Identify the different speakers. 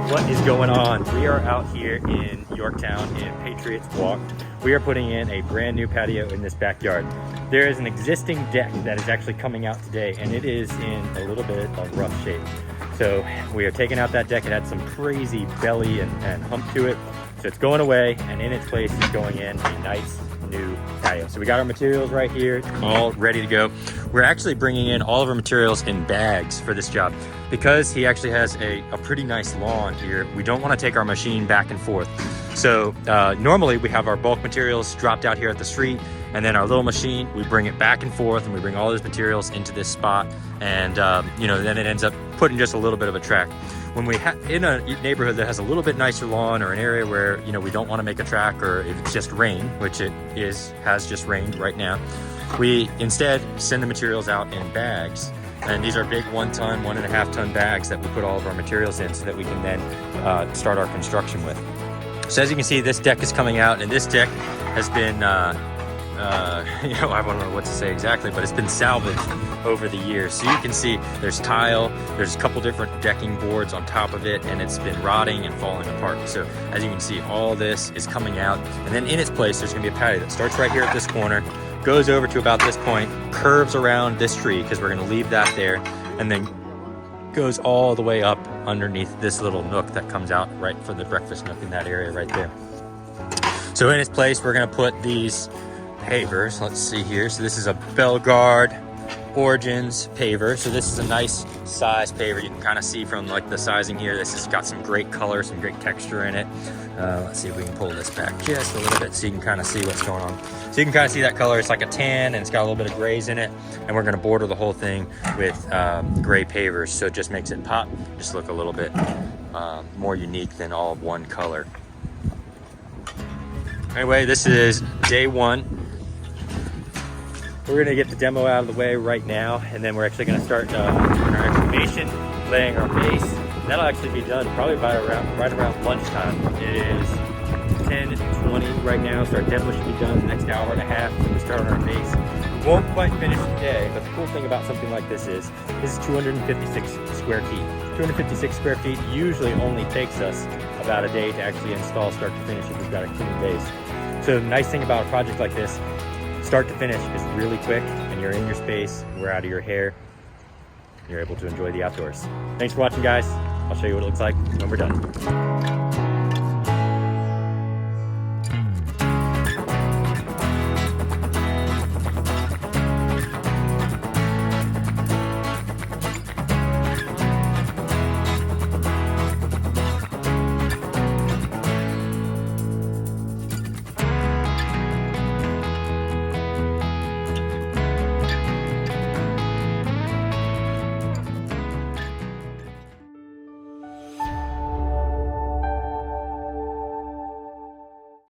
Speaker 1: What is going on? We are out here in Yorktown in Patriots Walk. We are putting in a brand new patio in this backyard. There is an existing deck that is actually coming out today, and it is in a little bit of rough shape. So we are taking out that deck. It had some crazy belly and hump to it. So it's going away, and in its place is going in a nice new patio. So we got our materials right here, all ready to go. We're actually bringing in all of our materials in bags for this job because he actually has a pretty nice lawn here. We don't want to take our machine back and forth. So normally we have our bulk materials dropped out here at the street, and then our little machine, we bring it back and forth, and we bring all those materials into this spot, and then it ends up putting just a little bit of a track. When we in a neighborhood that has a little bit nicer lawn, or an area where we don't want to make a track, or if it's just rain, which it has just rained right now, we instead send the materials out in bags. And these are big 1 ton, 1.5 ton bags that we put all of our materials in so that we can then start our construction with. So as you can see, this deck is coming out, and this deck has been I don't know what to say exactly, but it's been salvaged over the years. So you can see there's tile, there's a couple different decking boards on top of it, and it's been rotting and falling apart. So as you can see, all this is coming out, and then in its place there's gonna be a patio that starts right here at this corner, goes over to about this point, curves around this tree because we're gonna leave that there, and then goes all the way up underneath this little nook that comes out right for the breakfast nook in that area right there. So in its place, we're gonna put these pavers. Let's see here. So this is a Belgard Origins paver. So this is a nice size paver. You can kind of see from like the sizing here, this has got some great color, some great texture in it. Let's see if we can pull this back just a little bit so you can kind of see what's going on. So you can kind of see that color. It's like a tan, and it's got a little bit of grays in it. And we're going to border the whole thing with gray pavers. So it just makes it pop, just look a little bit more unique than all of one color. Anyway, this is day one. We're gonna get the demo out of the way right now, and then we're actually gonna start doing our excavation, laying our base. That'll actually be done probably right around lunchtime. It is 10:20 right now, so our demo should be done in the next hour and a half when we start on our base. We won't quite finish today, but the cool thing about something like this is 256 square feet. 256 square feet usually only takes us about a day to actually install start to finish if we've got a clean base. So the nice thing about a project like this, start to finish, is really quick, and you're in your space, we're out of your hair, you're able to enjoy the outdoors. Thanks for watching, guys. I'll show you what it looks like when we're done.